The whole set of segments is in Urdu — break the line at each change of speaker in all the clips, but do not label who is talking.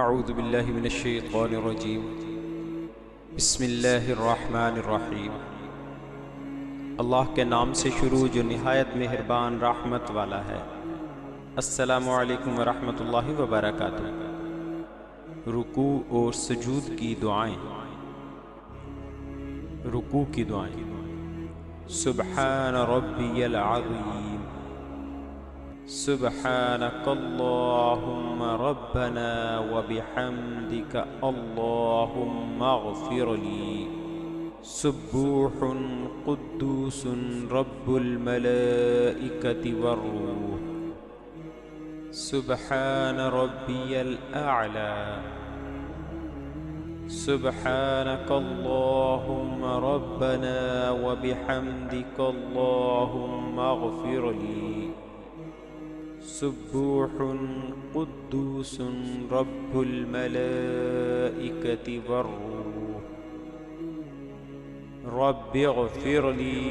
اعوذ باللہ من الشیطان الرجیم بسم اللہ الرحمن الرحیم۔ اللہ کے نام سے شروع جو نہایت مہربان رحمت والا ہے۔ السلام علیکم ورحمۃ اللہ وبرکاتہ۔ رکوع اور سجود کی دعائیں۔ رکوع کی دعائیں: سبحان ربی العظیم، سبحانک اللہم ربنا وبحمدک اللہم اغفر لی، سبوح قدوس رب الملائکۃ والروح، سبحان ربی الاعلی، سبحانک اللہم ربنا وبحمدک اللہم اغفر لی، سبوح قدوس رب الملائکۃ والروح، رب اغفر لی،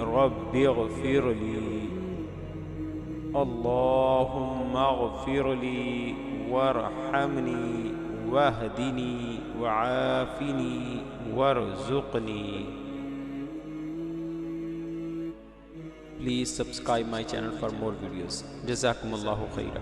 رب اغفر لی، اللہم اغفر لی وارحمنی واہدنی وعافنی وارزقنی۔ Please subscribe my channel for more videos. جزاکم اللہ خیرا۔